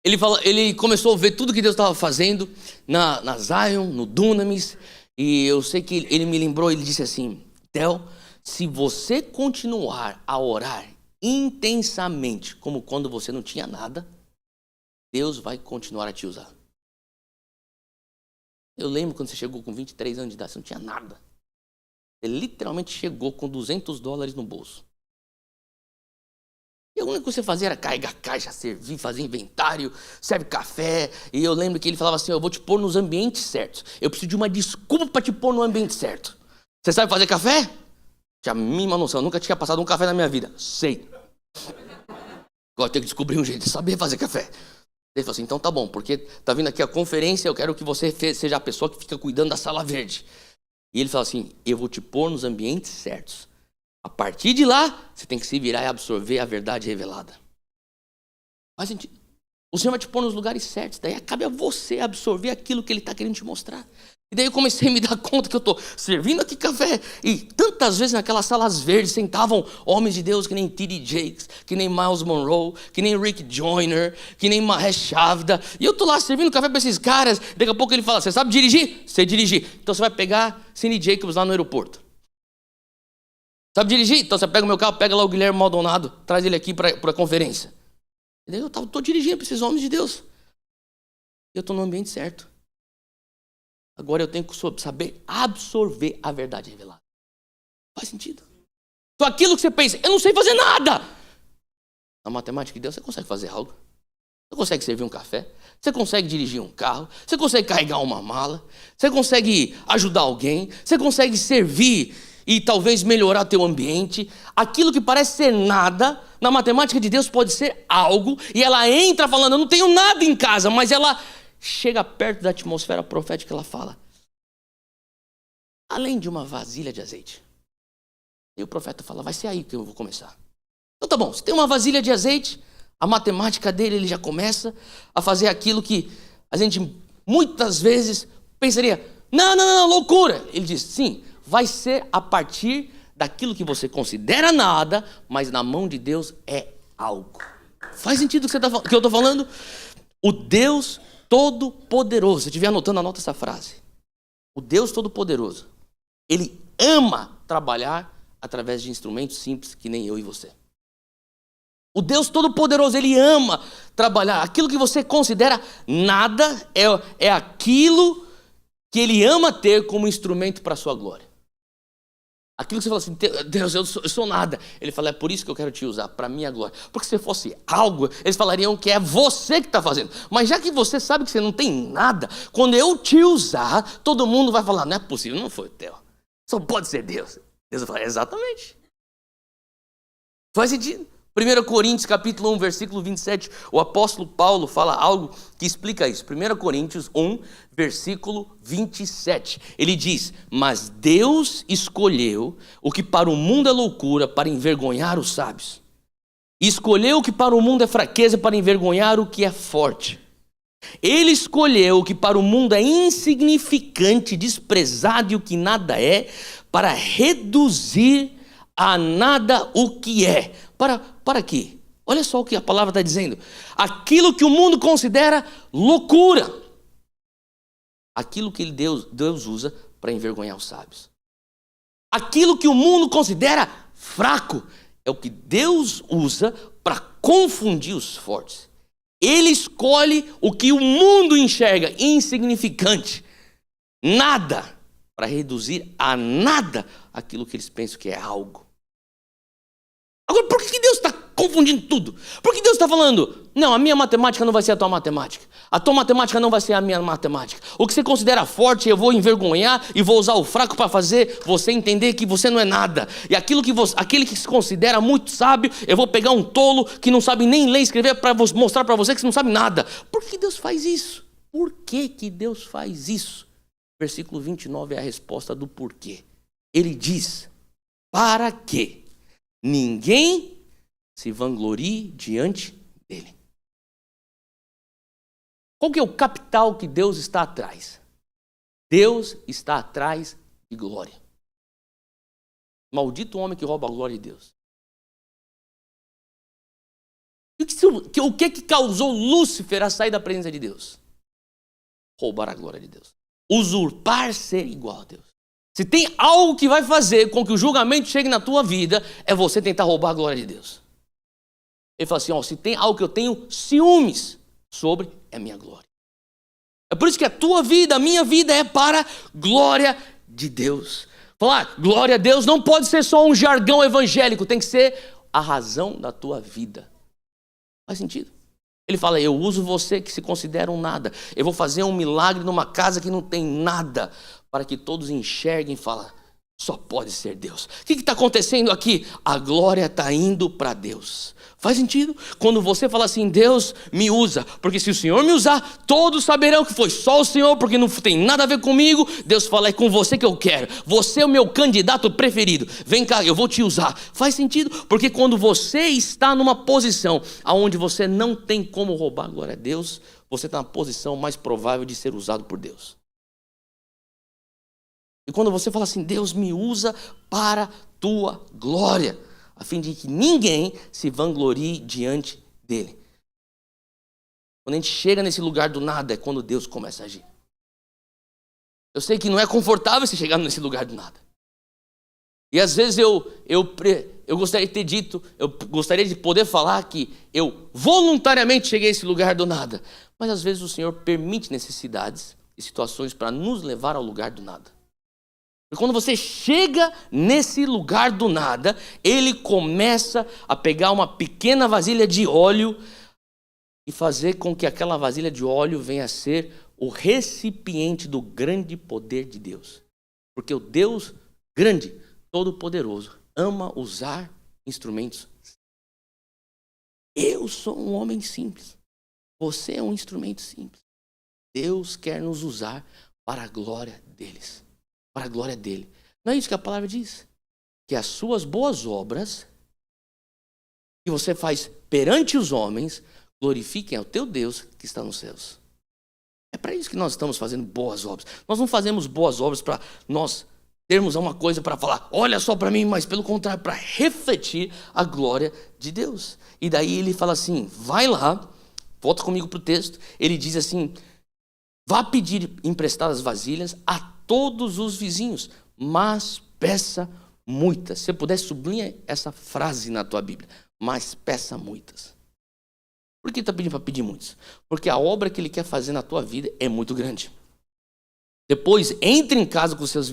A: Ele começou a ver tudo que Deus estava fazendo na Zion, no Dunamis. E eu sei que ele me lembrou, ele disse assim, Theo, se você continuar a orar intensamente, como quando você não tinha nada, Deus vai continuar a te usar. Eu lembro quando você chegou com 23 anos de idade, você não tinha nada. Você literalmente chegou com $200 no bolso. E a única coisa que você fazia era carregar caixa, servir, fazer inventário, serve café. E eu lembro que ele falava assim, eu vou te pôr nos ambientes certos. Eu preciso de uma desculpa para te pôr no ambiente certo. Você sabe fazer café? Tinha a mínima noção, eu nunca tinha passado um café na minha vida. Sei. Agora eu tenho que descobrir um jeito de saber fazer café. Ele falou assim, então tá bom, porque tá vindo aqui a conferência, eu quero que você seja a pessoa que fica cuidando da sala verde. E ele falou assim, eu vou te pôr nos ambientes certos. A partir de lá, você tem que se virar e absorver a verdade revelada. Faz sentido. O Senhor vai te pôr nos lugares certos, daí cabe a você absorver aquilo que Ele está querendo te mostrar. E daí eu comecei a me dar conta que eu estou servindo aqui café. E tantas vezes naquelas salas verdes sentavam homens de Deus que nem T.D. Jakes, que nem Miles Monroe, que nem Rick Joyner, que nem Mahesh Chavda. E eu estou lá servindo café para esses caras. Daqui a pouco ele fala, você sabe dirigir? Sei dirigir. Então você vai pegar Cindy Jacobs lá no aeroporto. Sabe dirigir? Então você pega o meu carro, pega lá o Guilherme Maldonado, traz ele aqui para a conferência. E daí eu estou dirigindo para esses homens de Deus. Eu estou no ambiente certo. Agora eu tenho que saber absorver a verdade revelada. Faz sentido? Então aquilo que você pensa, eu não sei fazer nada. Na matemática de Deus você consegue fazer algo. Você consegue servir um café? Você consegue dirigir um carro? Você consegue carregar uma mala? Você consegue ajudar alguém? Você consegue servir e talvez melhorar teu ambiente? Aquilo que parece ser nada, na matemática de Deus pode ser algo, e ela entra falando, eu não tenho nada em casa, mas ela chega perto da atmosfera profética e ela fala, além de uma vasilha de azeite. E o profeta fala, vai ser aí que eu vou começar. Então tá bom, se tem uma vasilha de azeite, a matemática dele, ele já começa a fazer aquilo que a gente muitas vezes pensaria, não, loucura. Ele diz, sim, vai ser a partir daquilo que você considera nada, mas na mão de Deus é algo. Faz sentido o que eu estou falando? O Deus Todo-Poderoso, se estiver anotando, anota essa frase. O Deus Todo-Poderoso, ele ama trabalhar através de instrumentos simples que nem eu e você. O Deus Todo-Poderoso, ele ama trabalhar. Aquilo que você considera nada é aquilo que ele ama ter como instrumento para a sua glória. Aquilo que você fala assim, Deus, eu sou nada. Ele fala, é por isso que eu quero te usar, para a minha glória. Porque se fosse algo, eles falariam que é você que está fazendo. Mas já que você sabe que você não tem nada, quando eu te usar, todo mundo vai falar, não é possível, não foi o Theo. Só pode ser Deus. Deus vai falar, exatamente. Faz sentido. 1 Coríntios capítulo 1, versículo 27, o apóstolo Paulo fala algo que explica isso. 1 Coríntios 1, versículo 27. Ele diz, mas Deus escolheu o que para o mundo é loucura para envergonhar os sábios. E escolheu o que para o mundo é fraqueza para envergonhar o que é forte. Ele escolheu o que para o mundo é insignificante, desprezado e o que nada é, para reduzir a nada o que é. Para quê? Olha só o que a palavra está dizendo. Aquilo que o mundo considera loucura. Aquilo que Deus usa para envergonhar os sábios. Aquilo que o mundo considera fraco é o que Deus usa para confundir os fortes. Ele escolhe o que o mundo enxerga insignificante. Nada. Para reduzir a nada aquilo que eles pensam que é algo. Agora, por que Deus está confundindo tudo? Por que Deus está falando, não, a minha matemática não vai ser a tua matemática. A tua matemática não vai ser a minha matemática. O que você considera forte, eu vou envergonhar e vou usar o fraco para fazer você entender que você não é nada. E aquele que se considera muito sábio, eu vou pegar um tolo que não sabe nem ler e escrever para mostrar para você que você não sabe nada. Por que Deus faz isso? Por que Deus faz isso? Versículo 29 é a resposta do porquê. Ele diz, para que ninguém se vanglorie diante dele. Qual que é o capital que Deus está atrás? Deus está atrás de glória. Maldito homem que rouba a glória de Deus. O que causou Lúcifer a sair da presença de Deus? Roubar a glória de Deus. Usurpar ser igual a Deus. Se tem algo que vai fazer com que o julgamento chegue na tua vida, é você tentar roubar a glória de Deus. Ele fala assim, se tem algo que eu tenho ciúmes sobre, é a minha glória. É por isso que a tua vida, a minha vida é para glória de Deus. Falar glória a Deus não pode ser só um jargão evangélico, tem que ser a razão da tua vida. Faz sentido? Ele fala, eu uso você que se considera um nada. Eu vou fazer um milagre numa casa que não tem nada, para que todos enxerguem e falem, só pode ser Deus. O que está acontecendo aqui? A glória está indo para Deus. Faz sentido? Quando você fala assim, Deus me usa, porque se o Senhor me usar, todos saberão que foi só o Senhor, porque não tem nada a ver comigo. Deus fala, é com você que eu quero. Você é o meu candidato preferido. Vem cá, eu vou te usar. Faz sentido? Porque quando você está numa posição onde você não tem como roubar a glória a Deus, você está na posição mais provável de ser usado por Deus. E quando você fala assim, Deus me usa para tua glória, a fim de que ninguém se vanglorie diante dele. Quando a gente chega nesse lugar do nada, é quando Deus começa a agir. Eu sei que não é confortável você chegar nesse lugar do nada. E às vezes eu gostaria de ter dito, eu gostaria de poder falar que eu voluntariamente cheguei a esse lugar do nada. Mas às vezes o Senhor permite necessidades e situações para nos levar ao lugar do nada. E quando você chega nesse lugar do nada, ele começa a pegar uma pequena vasilha de óleo, e fazer com que aquela vasilha de óleo venha a ser o recipiente do grande poder de Deus. Porque o Deus grande, todo-poderoso, ama usar instrumentos. Eu sou um homem simples. Você é um instrumento simples. Deus quer nos usar para a glória deles, para a glória dele. Não é isso que a palavra diz? Que as suas boas obras que você faz perante os homens glorifiquem ao teu Deus que está nos céus. É para isso que nós estamos fazendo boas obras. Nós não fazemos boas obras para nós termos uma coisa para falar, olha só para mim, mas pelo contrário, para refletir a glória de Deus. E daí ele fala assim, vai lá, volta comigo para o texto, ele diz assim, vá pedir emprestadas vasilhas a todos os vizinhos, mas peça muitas. Se eu pudesse, sublinha essa frase na tua Bíblia, mas peça muitas. Por que está pedindo para pedir muitos? Porque a obra que ele quer fazer na tua vida é muito grande. Depois, entre em casa com seus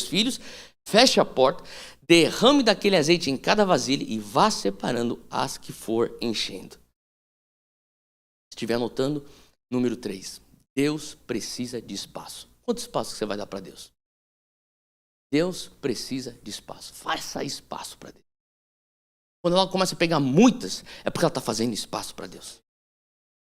A: filhos, feche a porta, derrame daquele azeite em cada vasilha e vá separando as que for enchendo. Se estiver anotando, número 3. Deus precisa de espaço. Quanto espaço você vai dar para Deus? Deus precisa de espaço. Faça espaço para Deus. Quando ela começa a pegar muitas, é porque ela está fazendo espaço para Deus.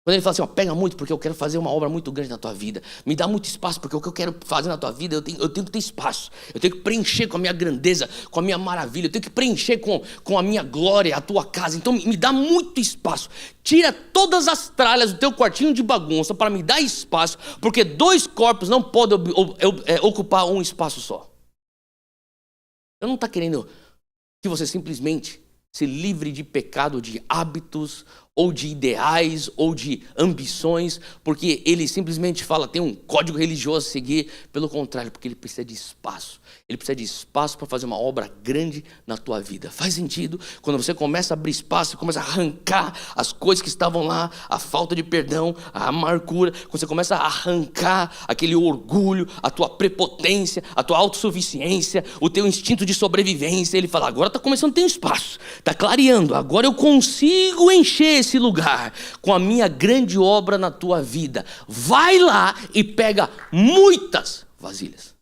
A: Quando ele fala assim, ó, pega muito porque eu quero fazer uma obra muito grande na tua vida. Me dá muito espaço porque o que eu quero fazer na tua vida, eu tenho que ter espaço. Eu tenho que preencher com a minha grandeza, com a minha maravilha. Eu tenho que preencher com a minha glória, a tua casa. Então me dá muito espaço. Tira todas as tralhas do teu quartinho de bagunça para me dar espaço. Porque 2 corpos não podem ocupar um espaço só. Eu não estou querendo que você simplesmente se livre de pecado, de hábitos, ou de ideais, ou de ambições, porque ele simplesmente fala, tem um código religioso a seguir. Pelo contrário, porque ele precisa de espaço. Ele precisa de espaço para fazer uma obra grande na tua vida. Faz sentido? Quando você começa a abrir espaço, você começa a arrancar as coisas que estavam lá, a falta de perdão, a amargura, quando você começa a arrancar aquele orgulho, a tua prepotência, a tua autossuficiência, o teu instinto de sobrevivência, ele fala, agora está começando a ter espaço, está clareando, agora eu consigo encher esse lugar com a minha grande obra na tua vida. Vai lá e pega muitas vasilhas.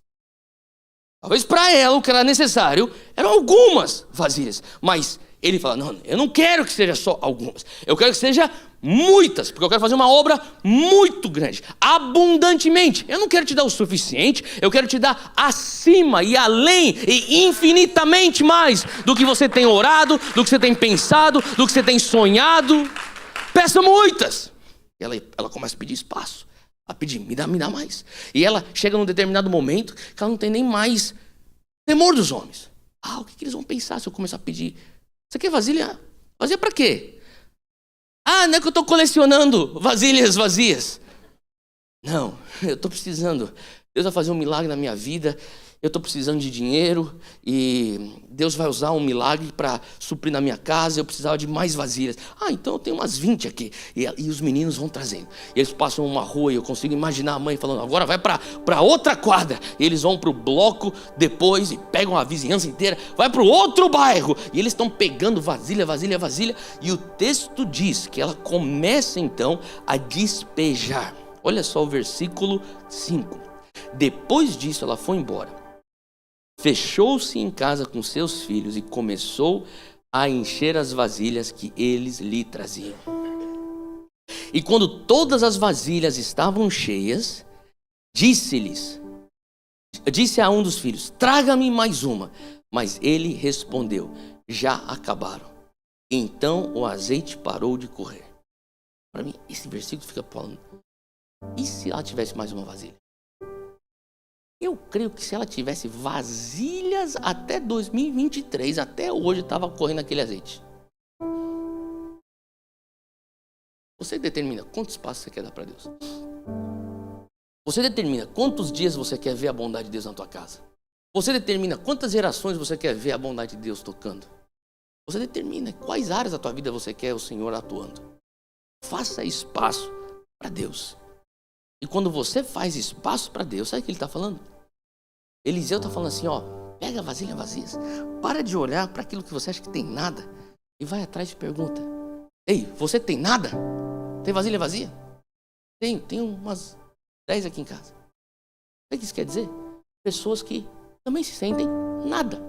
A: Talvez para ela o que era necessário eram algumas vasilhas, mas ele fala, não, eu não quero que seja só algumas, eu quero que seja muitas, porque eu quero fazer uma obra muito grande, abundantemente. Eu não quero te dar o suficiente, eu quero te dar acima e além e infinitamente mais do que você tem orado, do que você tem pensado, do que você tem sonhado. Peça muitas. Ela começa a pedir espaço, a pedir, me dá mais. E ela chega num determinado momento que ela não tem nem mais temor dos homens. O que eles vão pensar se eu começar a pedir? Você quer vasilha? Vasilha para quê? Não é que eu estou colecionando vasilhas vazias. Não, eu estou precisando. Deus vai fazer um milagre na minha vida. Eu estou precisando de dinheiro e Deus vai usar um milagre para suprir na minha casa. Eu precisava de mais vasilhas. Então eu tenho umas 20 aqui. E os meninos vão trazendo. E eles passam uma rua e eu consigo imaginar a mãe falando, agora vai para outra quadra. E eles vão para o bloco depois e pegam a vizinhança inteira. Vai para o outro bairro. E eles estão pegando vasilha. E o texto diz que ela começa então a despejar. Olha só o versículo 5. Depois disso ela foi embora. Fechou-se em casa com seus filhos e começou a encher as vasilhas que eles lhe traziam. E quando todas as vasilhas estavam cheias, disse a um dos filhos, traga-me mais uma. Mas ele respondeu, já acabaram. Então o azeite parou de correr. Para mim, esse versículo fica falando, e se ela tivesse mais uma vasilha? Eu creio que se ela tivesse vasilhas até 2023, até hoje estava correndo aquele azeite. Você determina quanto espaço você quer dar para Deus. Você determina quantos dias você quer ver a bondade de Deus na tua casa. Você determina quantas gerações você quer ver a bondade de Deus tocando. Você determina quais áreas da tua vida você quer o Senhor atuando. Faça espaço para Deus. E quando você faz espaço para Deus, sabe o que ele está falando? Eliseu está falando assim, pega vasilhas vazias, para de olhar para aquilo que você acha que tem nada e vai atrás e pergunta, ei, você tem nada? Tem vasilha vazia? Tem umas 10 aqui em casa. O que isso quer dizer? Pessoas que também se sentem nada.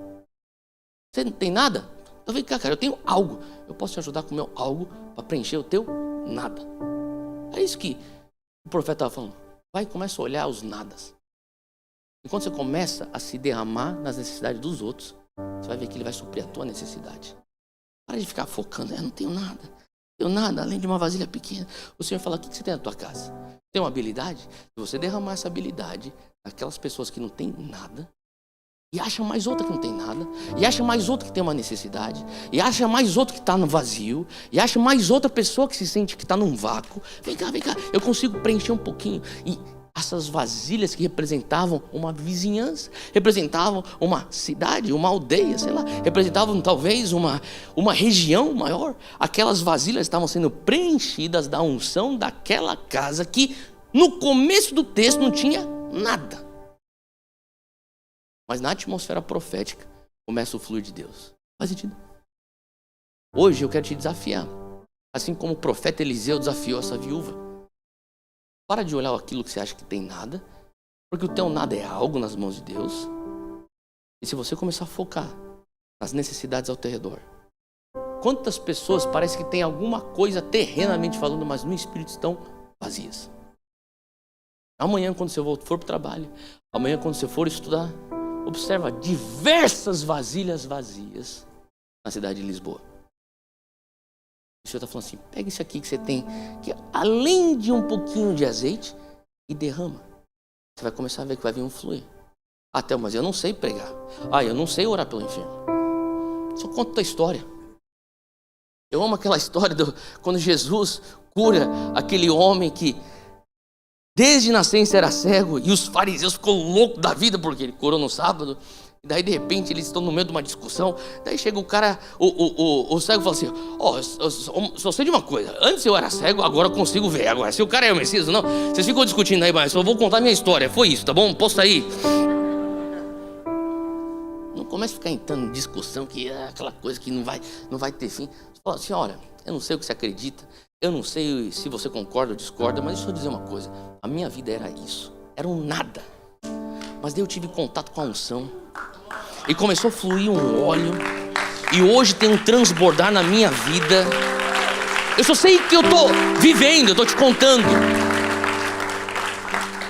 A: Você não tem nada? Então vem cá, cara, eu tenho algo. Eu posso te ajudar com o meu algo para preencher o teu nada. É isso que o profeta estava falando. Vai e começa a olhar os nadas. E quando você começa a se derramar nas necessidades dos outros, você vai ver que ele vai suprir a tua necessidade. Para de ficar focando, eu não tenho nada. Não tenho nada, além de uma vasilha pequena. O Senhor fala, o que você tem na tua casa? Tem uma habilidade? Se você derramar essa habilidade naquelas pessoas que não têm nada, e acha mais outra que não tem nada, e acha mais outra que tem uma necessidade, e acha mais outra que está no vazio, e acha mais outra pessoa que se sente que está num vácuo. Vem cá, eu consigo preencher um pouquinho. E essas vasilhas que representavam uma vizinhança, representavam uma cidade, uma aldeia, sei lá, representavam talvez uma região maior. Aquelas vasilhas estavam sendo preenchidas da unção daquela casa que no começo do texto não tinha nada. Mas na atmosfera profética começa o fluir de Deus. Faz sentido? Hoje eu quero te desafiar. Assim como o profeta Eliseu desafiou essa viúva. Para de olhar aquilo que você acha que tem nada. Porque o teu nada é algo nas mãos de Deus. E se você começar a focar nas necessidades ao teu redor. Quantas pessoas parece que tem alguma coisa terrenamente falando, mas no espírito estão vazias. Amanhã quando você for para o trabalho. Amanhã quando você for estudar. Observa diversas vasilhas vazias na cidade de Lisboa. O Senhor está falando assim, pega isso aqui que você tem, que além de um pouquinho de azeite, e derrama. Você vai começar a ver que vai vir um fluir. Até, mas eu não sei pregar. Eu não sei orar pelo enfermo. Só conta a história. Eu amo aquela história quando Jesus cura aquele homem que desde nascença era cego, e os fariseus ficou loucos da vida porque ele curou no sábado. E daí de repente eles estão no meio de uma discussão. Daí chega o cara, o cego fala assim, só sei de uma coisa, antes eu era cego, agora eu consigo ver. Agora se o cara é o Messias ou não, vocês ficam discutindo aí, mas eu vou contar minha história. Foi isso, tá bom? Posso sair? Não comece a ficar entrando em discussão que é aquela coisa que não vai ter fim. Você fala assim, olha, eu não sei o que você acredita, eu não sei se você concorda ou discorda, mas deixa eu dizer uma coisa, a minha vida era isso, era um nada. Mas daí eu tive contato com a unção e começou a fluir um óleo, e hoje tem um transbordar na minha vida. Eu só sei que eu tô vivendo, eu tô te contando.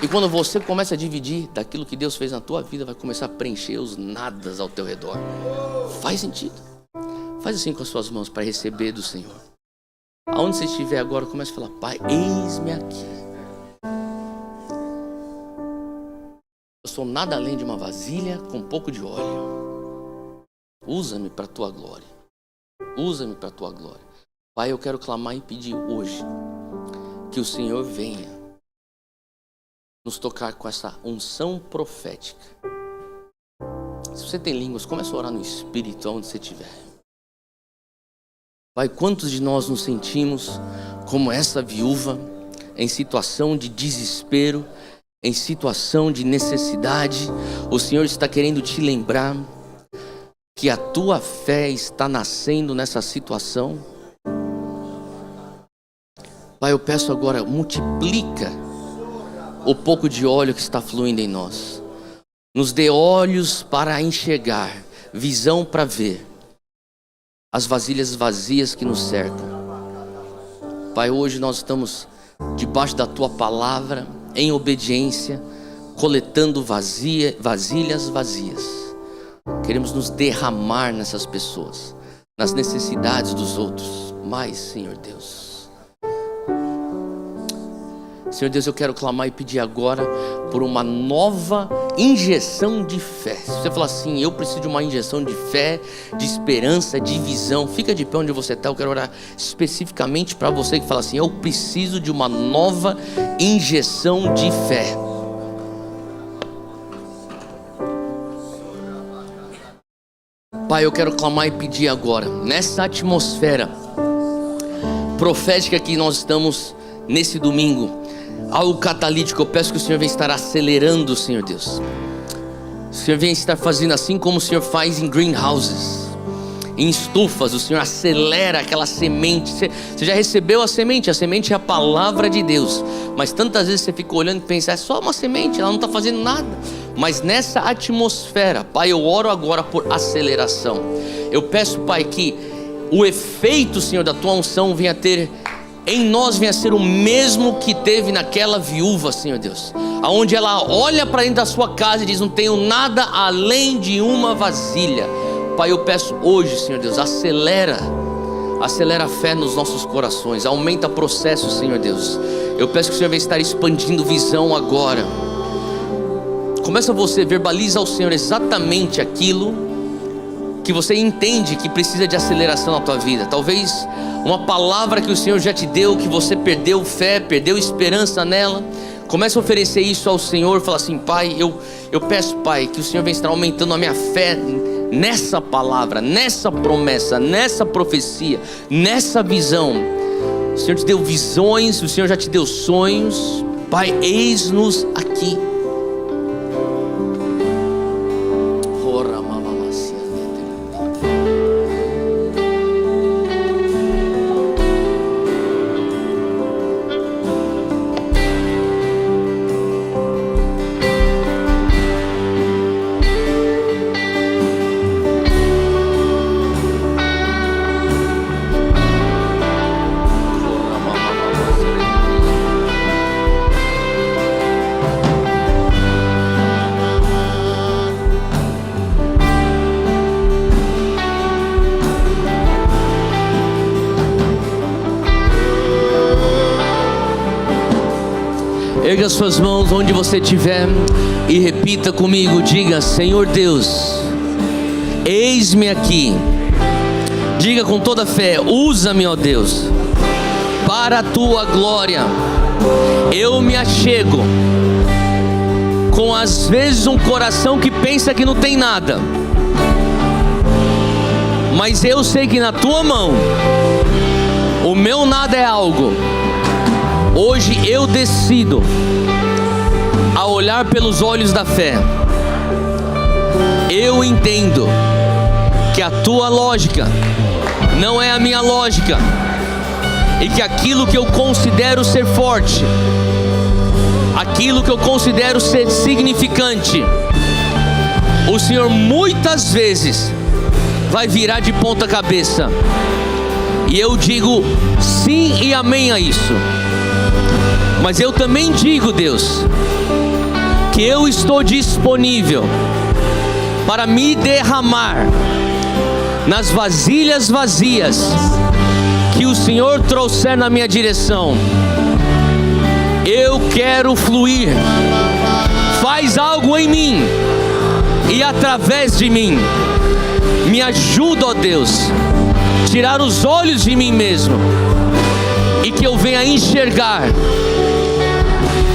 A: E quando você começa a dividir daquilo que Deus fez na tua vida, vai começar a preencher os nadas ao teu redor. Faz sentido? Faz assim com as suas mãos para receber do Senhor. Aonde você estiver agora, comece a falar, Pai, eis-me aqui. Eu sou nada além de uma vasilha com um pouco de óleo. Usa-me para a tua glória. Usa-me para a tua glória. Pai, eu quero clamar e pedir hoje que o Senhor venha nos tocar com essa unção profética. Se você tem línguas, comece a orar no Espírito onde você estiver. Pai, quantos de nós nos sentimos como essa viúva em situação de desespero, em situação de necessidade? O Senhor está querendo te lembrar que a tua fé está nascendo nessa situação. Pai, eu peço agora, multiplica o pouco de óleo que está fluindo em nós. Nos dê olhos para enxergar, visão para ver as vasilhas vazias que nos cercam. Pai, hoje nós estamos debaixo da tua palavra, em obediência, coletando vasilhas vazias. Queremos nos derramar nessas pessoas, nas necessidades dos outros. Mas, Senhor Deus, Senhor Deus, eu quero clamar e pedir agora por uma nova injeção de fé. Se você falar assim, eu preciso de uma injeção de fé, de esperança, de visão, fica de pé onde você está. Eu quero orar especificamente para você que fala assim, eu preciso de uma nova injeção de fé. Pai, eu quero clamar e pedir agora, nessa atmosfera profética que nós estamos nesse domingo, algo catalítico, eu peço que o Senhor venha estar acelerando, Senhor Deus. O Senhor venha estar fazendo assim como o Senhor faz em greenhouses, em estufas, o Senhor acelera aquela semente. Você já recebeu a semente é a palavra de Deus, mas tantas vezes você fica olhando e pensa, é só uma semente, ela não está fazendo nada. Mas nessa atmosfera, Pai, eu oro agora por aceleração. Eu peço, Pai, que o efeito, Senhor, da Tua unção venha ter em nós, venha ser o mesmo que teve naquela viúva, Senhor Deus, aonde ela olha para dentro da sua casa e diz, não tenho nada além de uma vasilha. Pai, eu peço hoje, Senhor Deus, acelera a fé nos nossos corações, aumenta processo, Senhor Deus. Eu peço que o Senhor venha estar expandindo visão agora. Começa você, verbaliza ao Senhor exatamente aquilo que você entende que precisa de aceleração na tua vida. Talvez uma palavra que o Senhor já te deu, que você perdeu fé, perdeu esperança nela. Comece a oferecer isso ao Senhor. Fala assim, Pai, eu peço, Pai, que o Senhor venha estar aumentando a minha fé nessa palavra, nessa promessa, nessa profecia, nessa visão. O Senhor te deu visões, o Senhor já te deu sonhos. Pai, eis-nos aqui. Erga suas mãos onde você estiver e repita comigo, diga, Senhor Deus, eis-me aqui. Diga com toda fé, usa-me, ó Deus, para a tua glória. Eu me achego com às vezes um coração que pensa que não tem nada, mas eu sei que na tua mão o meu nada é algo. Hoje eu decido a olhar pelos olhos da fé. Eu entendo que a tua lógica não é a minha lógica, e que aquilo que eu considero ser forte, aquilo que eu considero ser significante, o Senhor muitas vezes vai virar de ponta cabeça. E eu digo sim e amém a isso. Mas eu também digo, Deus, que eu estou disponível para me derramar nas vasilhas vazias que o Senhor trouxer na minha direção. Eu quero fluir. Faz algo em mim e através de mim. Me ajuda, ó Deus, tirar os olhos de mim mesmo, e que eu venha enxergar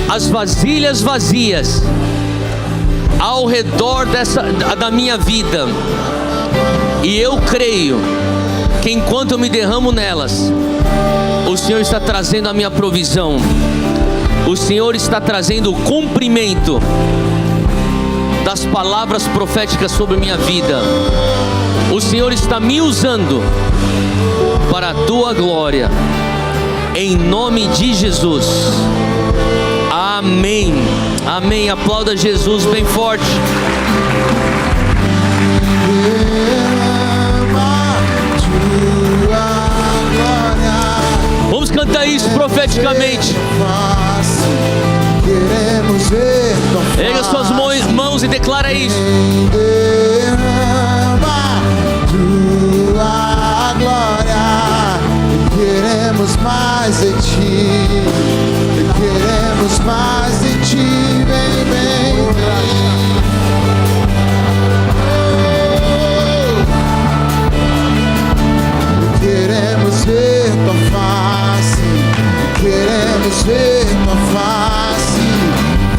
A: as vasilhas vazias ao redor da minha vida. E eu creio que enquanto eu me derramo nelas, o Senhor está trazendo a minha provisão, o Senhor está trazendo o cumprimento das palavras proféticas sobre minha vida. O Senhor está me usando para a tua glória, em nome de Jesus. Amém, amém. Aplauda Jesus bem forte. Vamos cantar isso profeticamente. Erga suas mãos e declara isso. Tua glória, queremos mais de ti, queremos mais de ti, vem, vem, vem. Queremos ver tua face, queremos ver tua face,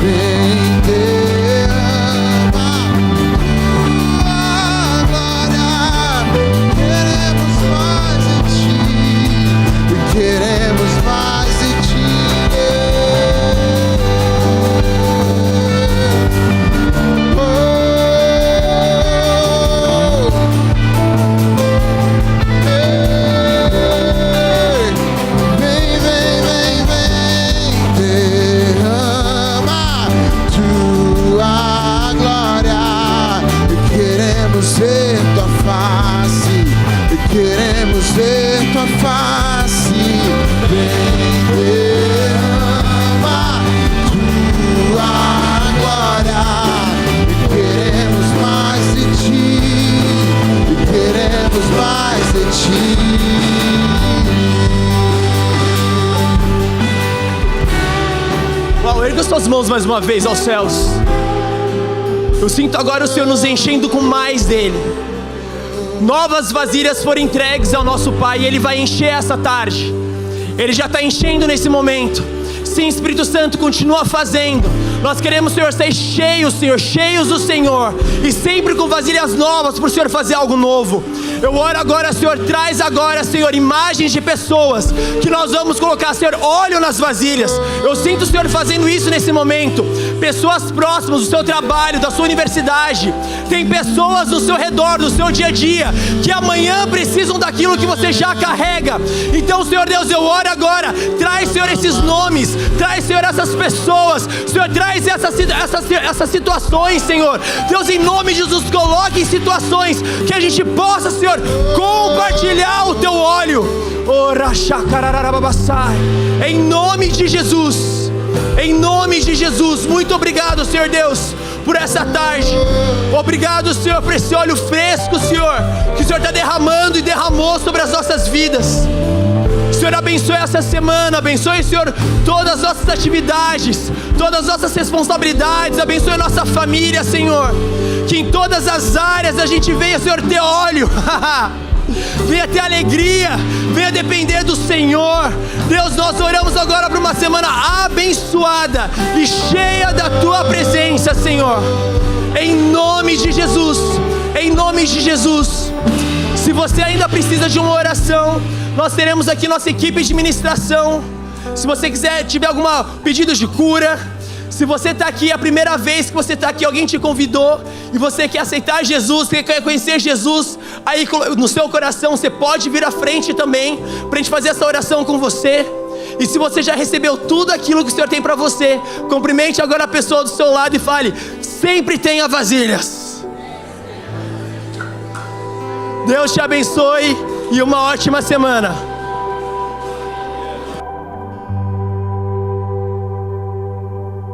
A: vem derrama tua glória, queremos mais de ti, queremos mais de ti.
B: face, vem derrama tua glória. E queremos mais de ti, e queremos mais de ti.
C: Uau, erga suas mãos mais uma vez aos céus. Eu sinto agora o Senhor nos enchendo com mais dele. Novas vasilhas foram entregues ao nosso Pai e Ele vai encher essa tarde. Ele já está enchendo nesse momento. Sim, Espírito Santo, continua fazendo. Nós queremos, Senhor, ser cheios, Senhor, cheios do Senhor, e sempre com vasilhas novas para o Senhor fazer algo novo. Eu oro agora, Senhor, traz agora, Senhor, imagens de pessoas que nós vamos colocar, Senhor, óleo nas vasilhas. Eu sinto o Senhor fazendo isso nesse momento. Pessoas próximas do seu trabalho, da sua universidade. Tem pessoas do seu redor, do seu dia a dia, que amanhã precisam daquilo que você já carrega. Então, Senhor Deus, eu oro agora. Traz, Senhor, esses nomes. Traz, Senhor, essas pessoas. Senhor, traz essas situações, Senhor. Deus, em nome de Jesus, coloque em situações que a gente possa, Senhor, compartilhar o teu óleo. Em nome de Jesus. Em nome de Jesus. Muito obrigado, Senhor Deus, por essa tarde. Obrigado, Senhor, por esse óleo fresco, Senhor, que o Senhor está derramando e derramou sobre as nossas vidas. Senhor, abençoe essa semana, abençoe, Senhor, todas as nossas atividades, todas as nossas responsabilidades, abençoe a nossa família, Senhor, que em todas as áreas a gente venha, Senhor, ter óleo, venha ter alegria, venha depender do Senhor. Deus, nós oramos agora para uma semana abençoada e cheia da Tua presença, Senhor, em nome de Jesus, em nome de Jesus. Se você ainda precisa de uma oração, nós teremos aqui nossa equipe de ministração. Se você tiver algum pedido de cura, se você está aqui, é a primeira vez que você está aqui, alguém te convidou e você quer aceitar Jesus, você quer conhecer Jesus, aí no seu coração você pode vir à frente também, para a gente fazer essa oração com você. E se você já recebeu tudo aquilo que o Senhor tem para você, cumprimente agora a pessoa do seu lado e fale: sempre tenha vasilhas. Deus te abençoe e uma ótima semana.